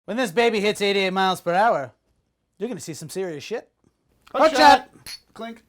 When this baby hits 88 miles per hour, you're going to see some serious shit. Hookshot! Clink.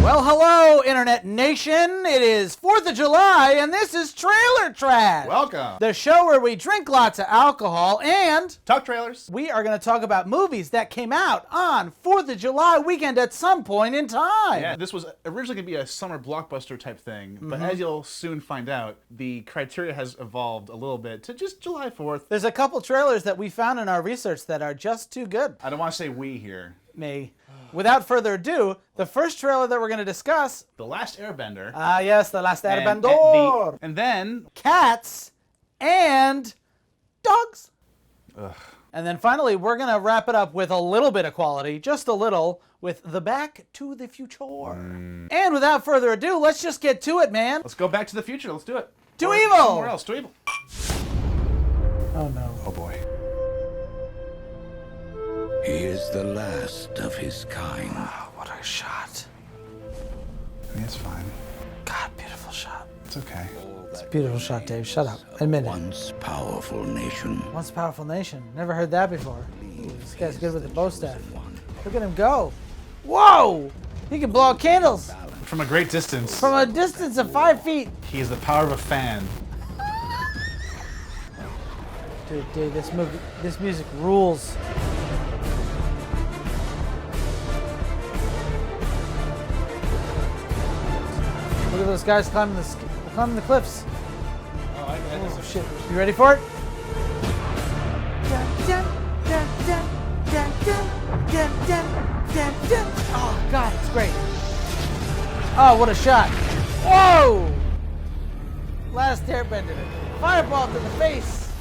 Well, hello, Internet Nation. It is 4th of July, and this is Trailer Trash. Welcome. The show where we drink lots of alcohol and talk trailers. We are going to talk about movies that came out on 4th of July weekend at some point in time. Yeah, this was originally going to be a summer blockbuster type thing, but as you'll soon find out, the criteria has evolved a little bit to just July 4th. There's a couple trailers that we found in our research that are just too good. I don't want to say we here. Me. Without further ado, the first trailer that we're going to discuss... The Last Airbender. Ah, yes, The Last Airbender. And then... Cats and dogs. Ugh. And then finally, we're going to wrap it up with a little bit of quality, just a little, with The Back to the Future. And without further ado, let's just get to it, man. Let's go back to the future. Let's do it. To evil! Somewhere else. To evil. Oh, no. Oh, boy. He is the last of his kind. Oh, what a shot. I mean, it's fine. God, beautiful shot. It's okay. It's a beautiful shot, Dave. Shut up. Admit it. Once powerful nation. Once powerful nation. Never heard that before. Ooh, this guy's good with the bow staff. Look at him go. Whoa! He can blow out candles. From a great distance. From a distance of 5 feet. He has the power of a fan. Dude, this music rules. Look at those guys climbing the cliffs. Oh shit! You ready for it? Oh god, it's great. Oh, what a shot! Whoa! Last Airbender. Fireball to the face.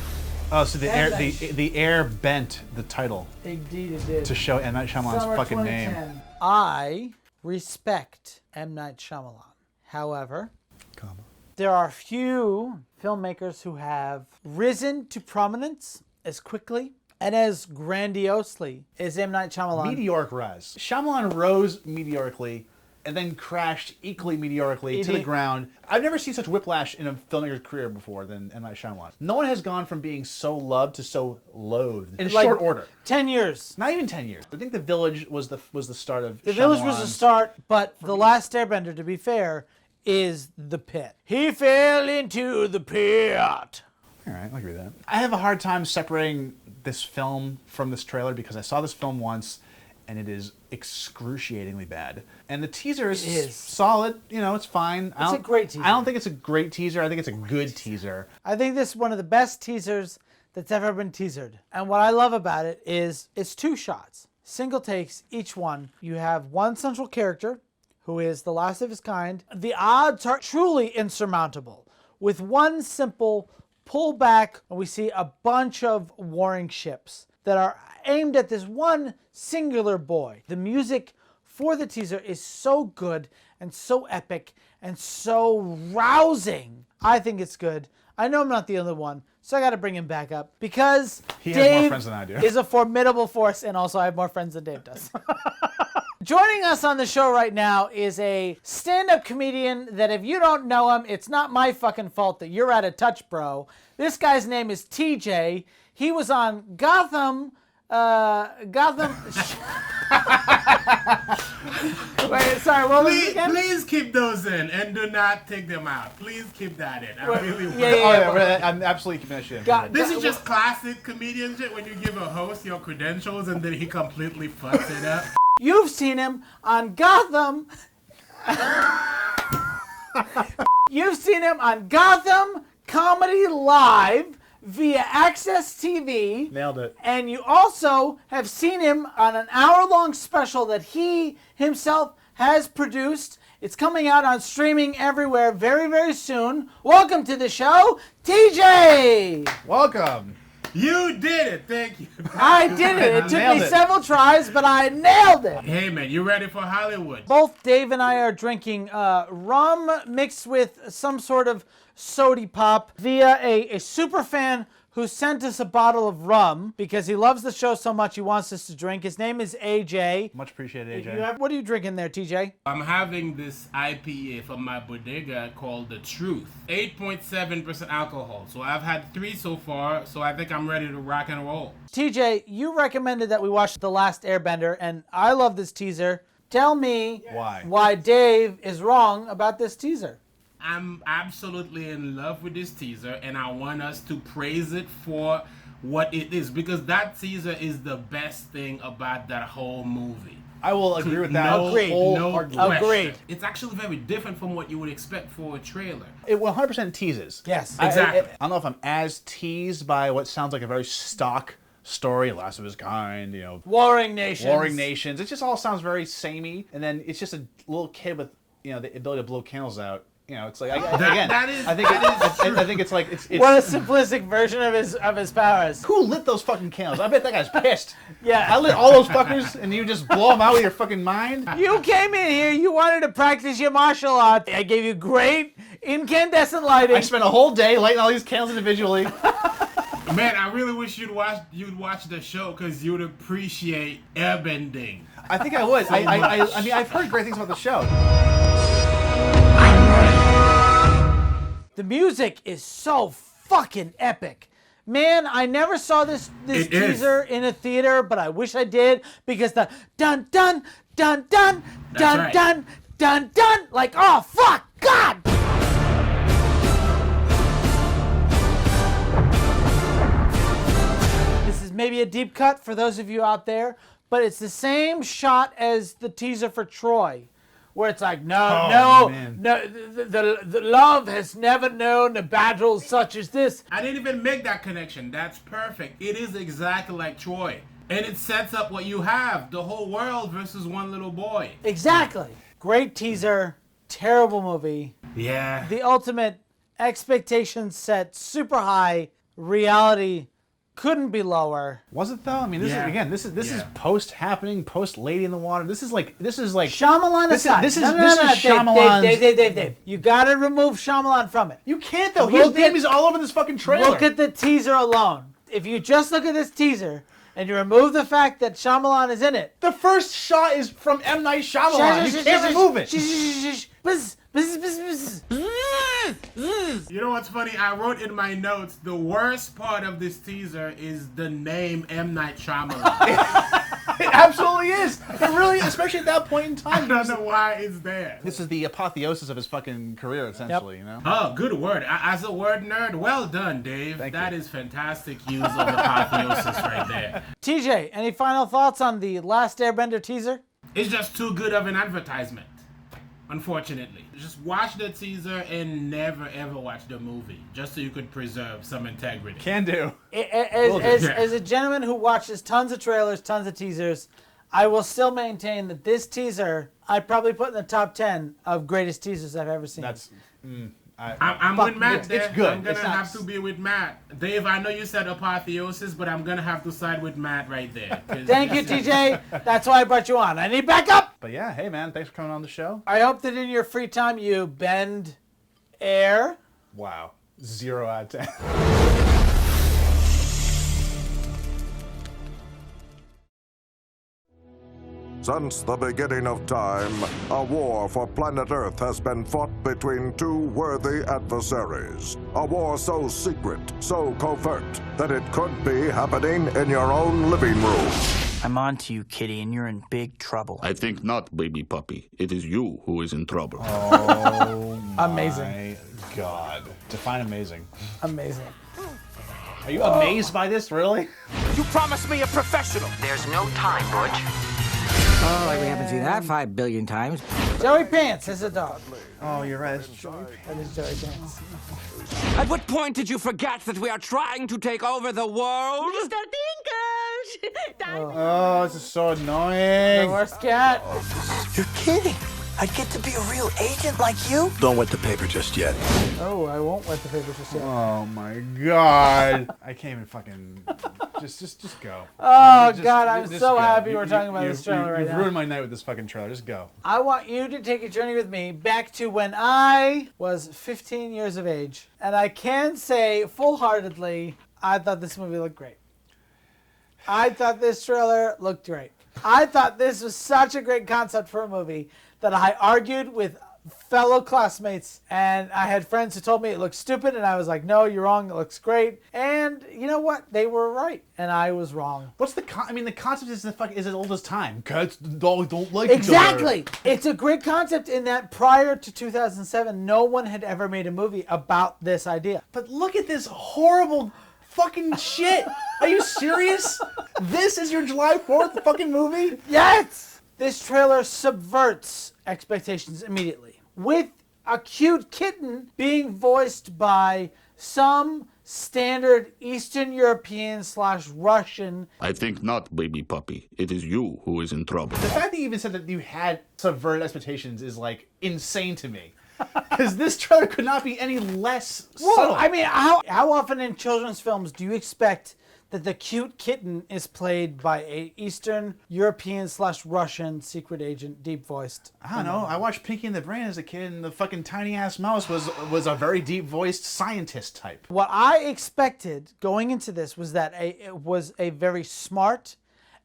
Oh, so the air bent the title. Indeed it did. To show M. Night Shyamalan's Summer fucking 2010. name. I respect M. Night Shyamalan. However, there are few filmmakers who have risen to prominence as quickly and as grandiosely as M. Night Shyamalan. Meteoric rise. Shyamalan rose meteorically and then crashed equally meteorically to the ground. I've never seen such whiplash in a filmmaker's career before than M. Night Shyamalan. No one has gone from being so loved to so loathed in short order. 10 years. Not even 10 years. I think The Village was the start of The Village was the start, but The Last Airbender, to be fair, is the pit. He fell into the pit. All right, I agree with that. I have a hard time separating this film from this trailer because I saw this film once and it is excruciatingly bad. And the teaser is solid. You know, it's fine. It's a great teaser. I don't think it's a great teaser. I think it's a good teaser. I think this is one of the best teasers that's ever been teasered. And what I love about it is it's 2 shots. Single takes, each one. You have one central character who is the last of his kind. The odds are truly insurmountable. With one simple pullback, and we see a bunch of warring ships that are aimed at this one singular boy. The music for the teaser is so good and so epic and so rousing. I think it's good. I know I'm not the only one, so I got to bring him back up because he Dave has more friends than I do. Is a formidable force, and also I have more friends than Dave does. Joining us on the show right now is a stand-up comedian that if you don't know him, it's not my fucking fault that you're out of touch, bro. This guy's name is TJ. He was on Gotham. Wait, sorry, what was it again? Please keep those in and do not take them out. Please keep that in. I really will. I'm absolutely keeping that shit in. This is just classic comedian shit when you give a host your credentials and then he completely fucks it up. You've seen him on Gotham. You've seen him on Gotham Comedy Live via Access TV. Nailed it. And you also have seen him on an hour-long special that he himself has produced. It's coming out on streaming everywhere very, very soon. Welcome to the show, TJ! Welcome. You did it. Thank you. I did it. It took me several tries, but I nailed it. Hey, man, you ready for Hollywood? Both Dave and I are drinking rum mixed with some sort of sody pop via a super fan who sent us a bottle of rum because he loves the show so much he wants us to drink. His name is AJ. Much appreciated, AJ. What are you drinking there, TJ? I'm having this IPA from my bodega called The Truth. 8.7% alcohol. So I've had 3 so far, so I think I'm ready to rock and roll. TJ, you recommended that we watch The Last Airbender, and I love this teaser. Tell me why Dave is wrong about this teaser. I'm absolutely in love with this teaser, and I want us to praise it for what it is, because that teaser is the best thing about that whole movie. I will agree with that. Agreed. It's actually very different from what you would expect for a trailer. It 100% teases. Yes. Exactly. I don't know if I'm as teased by what sounds like a very stock story, last of his kind, you know. Warring Nations. It just all sounds very samey, and then it's just a little kid with, you know, the ability to blow candles out. You know, it's like I think it's like it's what a simplistic version of his powers. Who lit those fucking candles? I bet that guy's pissed. Yeah. I lit all those fuckers, and you just blow them out with your fucking mind. You came in here, you wanted to practice your martial art. I gave you great incandescent lighting. I spent a whole day lighting all these candles individually. Man, I really wish you'd watch the show, because you'd appreciate airbending. I think I would. I mean, I've heard great things about the show. The music is so fucking epic. Man, I never saw this teaser in a theater, but I wish I did, because the dun dun dun dun dun dun dun dun, like, oh fuck, God! This is maybe a deep cut for those of you out there, but it's the same shot as the teaser for Troy, where it's like, no, the love has never known a battle such as this. I didn't even make that connection. That's perfect. It is exactly like Troy. And it sets up what you have, the whole world versus one little boy. Exactly. Great teaser, terrible movie. Yeah. The ultimate expectations set super high, reality couldn't be lower. Was it though? I mean, this is post happening, post Lady in the Water. This is like Shyamalan aside. This is Shyamalan's. Dave. You gotta remove Shyamalan from it. You can't though. His name is all over this fucking trailer. Look at the teaser alone. If you just look at this teaser and you remove the fact that Shyamalan is in it, the first shot is from M. Night Shyamalan. You can't remove it. You know what's funny? I wrote in my notes, the worst part of this teaser is the name M. Night Shyamalan. It absolutely is. It really, especially at that point in time. I don't know why it's there. This is the apotheosis of his fucking career, essentially. You know. Oh, good word. As a word nerd, well done, Dave. That is fantastic use of apotheosis right there. TJ, any final thoughts on the Last Airbender teaser? It's just too good of an advertisement, unfortunately. Just watch the teaser and never ever watch the movie, just so you could preserve some integrity. Can do. As a gentleman who watches tons of trailers, tons of teasers, I will still maintain that this teaser I'd probably put in the top 10 of greatest teasers I've ever seen. That's. I'm with Matt there. It's good. I'm going to have to be with Matt. Dave, I know you said apotheosis, but I'm going to have to side with Matt right there. Thank you, TJ. That's why I brought you on. I need backup. But yeah, hey man, thanks for coming on the show. I hope that in your free time you bend air. Wow. 0 out of 10. Since the beginning of time, a war for planet Earth has been fought between two worthy adversaries. A war so secret, so covert, that it could be happening in your own living room. I'm on to you, kitty, and you're in big trouble. I think not, baby puppy. It is you who is in trouble. Oh Amazing. my God. Define amazing. Amazing. Are you amazed by this, really? You promised me a professional. There's no time, Butch. Oh, like we haven't seen that 5 billion times. Joey Pants is a dog. Oh, you're right. It's Joey. That is Joey Pants. At what point did you forget that we are trying to take over the world? Mr. Tinkers! Oh, this is so annoying. The worst cat. You're kidding. I'd get to be a real agent like you? Don't wet the paper just yet. Oh, I won't wet the paper just yet. Oh my God. I can't even fucking. Just go. Oh, Just- God, I'm just so go. happy we're talking about this trailer right You've now. ruined my night with this fucking trailer. Just go. I want you to take a journey with me back to when I was 15 years of age. And I can say full-heartedly, I thought this movie looked great. I thought this trailer looked great. I thought this was such a great concept for a movie that I argued with fellow classmates, and I had friends who told me it looked stupid, and I was like, no, you're wrong, it looks great. And you know what? They were right, and I was wrong. What's the the concept is as old as time. Cats, dogs don't like Exactly. each other. It's a great concept in that prior to 2007, no one had ever made a movie about this idea. But look at this horrible fucking shit. Are you serious? This is your July 4th fucking movie? Yes! This trailer subverts expectations immediately, with a cute kitten being voiced by some standard Eastern European / Russian. I think not, baby puppy. It is you who is in trouble. The fact that you even said that you had subverted expectations is like insane to me. Because this trailer could not be any less subtle. I mean, how often in children's films do you expect that the cute kitten is played by a Eastern European / Russian secret agent, deep-voiced? I don't know. I watched Pinky and the Brain as a kid, and the fucking tiny-ass mouse was a very deep-voiced scientist type. What I expected going into this was that it was a very smart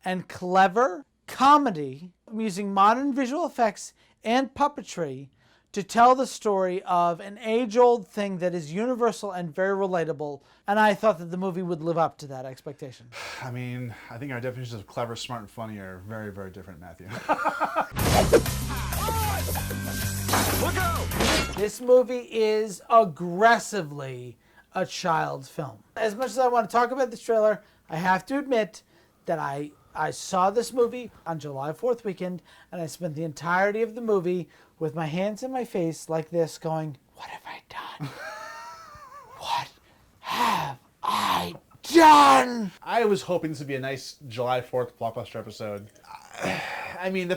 and clever comedy using modern visual effects and puppetry to tell the story of an age-old thing that is universal and very relatable, and I thought that the movie would live up to that expectation. I mean, I think our definitions of clever, smart, and funny are very, very different, Matthew. This movie is aggressively a child's film. As much as I want to talk about this trailer, I have to admit that I saw this movie on July 4th weekend, and I spent the entirety of the movie with my hands in my face like this going, what have I done? What have I done? I was hoping this would be a nice July 4th blockbuster episode. I mean,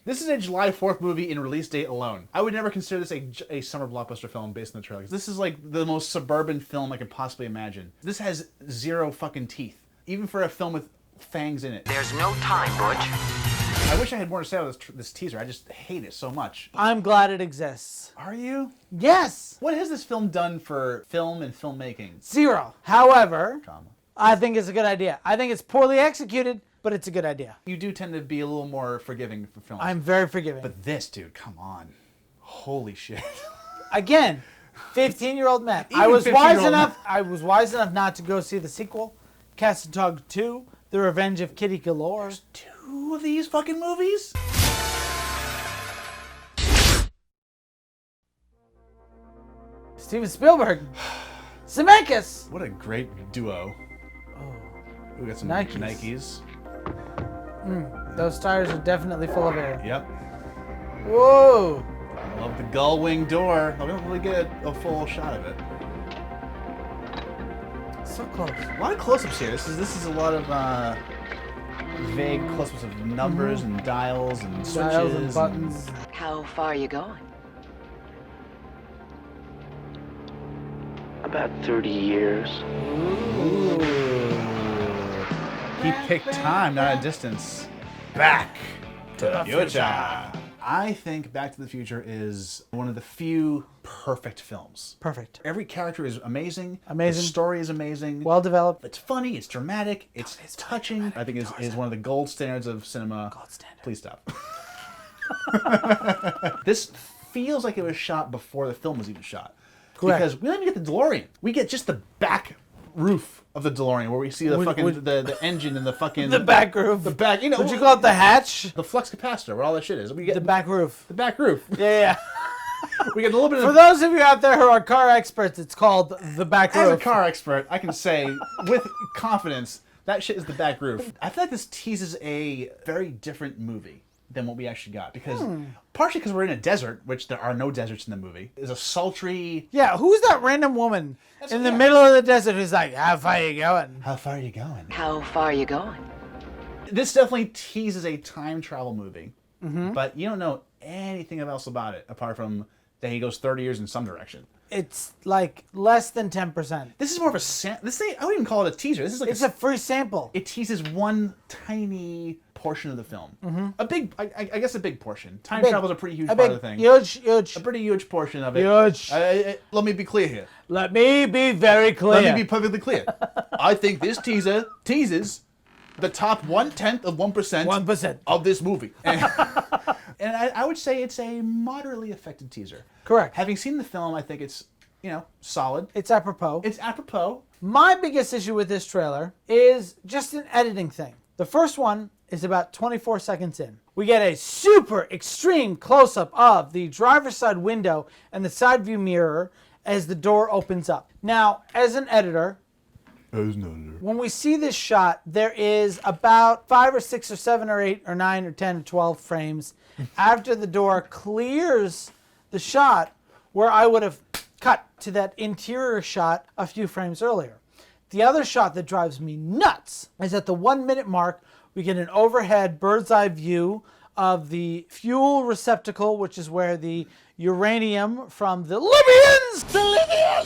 this is a July 4th movie in release date alone. I would never consider this a summer blockbuster film based on the trailer. This is like the most suburban film I could possibly imagine. This has zero fucking teeth, even for a film with fangs in it. There's no time, Butch. I wish I had more to say about this teaser. I just hate it so much. I'm glad it exists. Are you? Yes! What has this film done for film and filmmaking? Zero. However, Drama. I think it's a good idea. I think it's poorly executed, but it's a good idea. You do tend to be a little more forgiving for films. I'm very forgiving. But this, dude, come on. Holy shit. Again, 15-year-old Matt. Even I was wise 15-year-old enough. I was wise enough not to go see the sequel, Cats and Dog 2: The Revenge of Kitty Galore. Two of these fucking movies? Steven Spielberg. Zemeckis. What a great duo. Oh, We got some Nikes. Nikes. those tires are definitely full of air. Yep. Whoa. I love the gull wing door. I don't really get a full shot of it. So close. A lot of close-ups here. This is a lot of vague close-ups of numbers and dials and switches. Dials and buttons. How far are you going? About 30 years. He picked time, not a distance. Back to the future. I think Back to the Future is one of the few perfect films. Perfect. Every character is amazing. Amazing. The story is amazing. Well developed. It's funny. It's dramatic. It's touching. I think is one of the gold standards of cinema. Gold standard. Please stop. This feels like it was shot before the film was even shot. Correct. Because we don't even get the DeLorean. We get just the back roof of the DeLorean where we see the the engine and the fucking... The back roof. The back, you know... Would you call it the hatch? The flux capacitor, where all that shit is. We get The back roof. The back roof. Yeah. We get a little bit of... For those of you out there who are car experts, it's called the back roof. As a car expert, I can say with confidence, that shit is the back roof. I feel like this teases a very different movie than what we actually got. Because partially because we're in a desert, which there are no deserts in the movie. There's a sultry... Yeah, who's that random woman in the middle of the desert who's like, how far are you going? How far are you going? How far are you going? This definitely teases a time travel movie. But you don't know anything else about it apart from that he goes 30 years in some direction. It's like less than 10%. This is more of a... This thing, I wouldn't even call it a teaser. This is like It's a free sample. It teases one tiny portion of the film. A big, I guess a big portion. Time travel is a pretty huge part of the thing. Huge. A pretty huge portion of it. Huge. Let me be clear here. Let me be very clear. Let me be perfectly clear. I think this teaser teases the top 1/10 of 1%, 1%. of this movie. And I would say it's a moderately effective teaser. Correct. Having seen the film, I think it's, solid. It's apropos. It's apropos. My biggest issue with this trailer is just an editing thing. The first one is about 24 seconds in. We get a super extreme close-up of the driver's side window and the side view mirror as the door opens up. Now, as an editor, when we see this shot, there is about 5 or 6 or 7 or 8 or 9 or 10 or 12 frames after the door clears the shot where I would have cut to that interior shot a few frames earlier. The other shot that drives me nuts is at the 1 minute mark. We get an overhead bird's eye view of the fuel receptacle, which is where the uranium from the Libyans!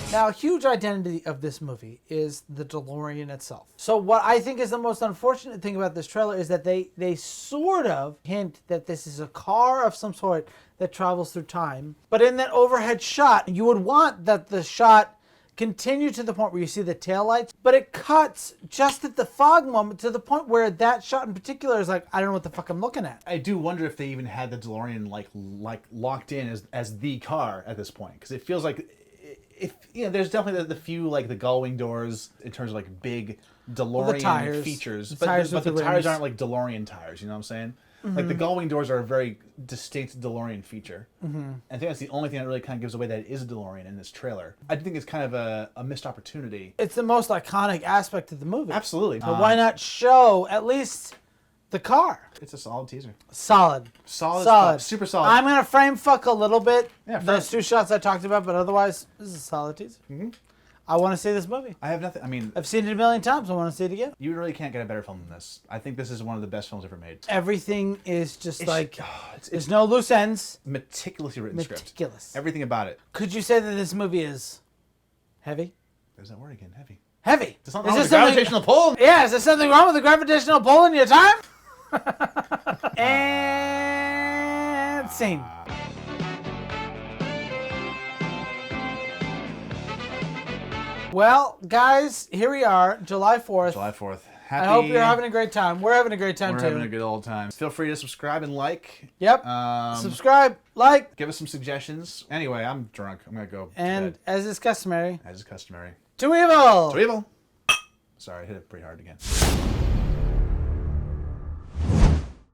Now, a huge identity of this movie is the DeLorean itself. So what I think is the most unfortunate thing about this trailer is that they sort of hint that this is a car of some sort that travels through time. But in that overhead shot, you would want that the shot continue to the point where you see the taillights, but it cuts just at the fog moment to the point where that shot in particular is like, I don't know what the fuck I'm looking at. I do wonder if they even had the DeLorean like locked in as the car at this point, because it feels like there's definitely the few like the gull-wing doors in terms of like big DeLorean features, but the tires aren't like DeLorean tires. You know what I'm saying? Like the gull-wing doors are a very distinct DeLorean feature. I think that's the only thing that really kind of gives away that it is a DeLorean in this trailer. I think it's kind of a missed opportunity. It's the most iconic aspect of the movie. Absolutely. So why not show at least the car? It's a solid teaser. Solid. Super solid. I'm going to frame fuck a little bit. Yeah, those 2 shots I talked about, but otherwise, this is a solid teaser. I want to see this movie. I have nothing. I mean, I've seen it a million times. I want to see it again. You really can't get a better film than this. I think this is one of the best films ever made. Everything is just there's no loose ends. Meticulously written script. Meticulous. Everything about it. Could you say that this movie is heavy? There's that word again, heavy. Heavy. There's something wrong with the gravitational pull. Yeah, is there something wrong with the gravitational pull in your time? And scene. Well, guys, here we are, July 4th. July 4th. I hope you're having a great time. We're having a great time, too. We're having a good old time. Feel free to subscribe and like. Yep. Subscribe, like. Give us some suggestions. Anyway, I'm drunk. I'm going to go And to bed. as is customary. As is customary. To evil! To evil! Sorry, I hit it pretty hard again.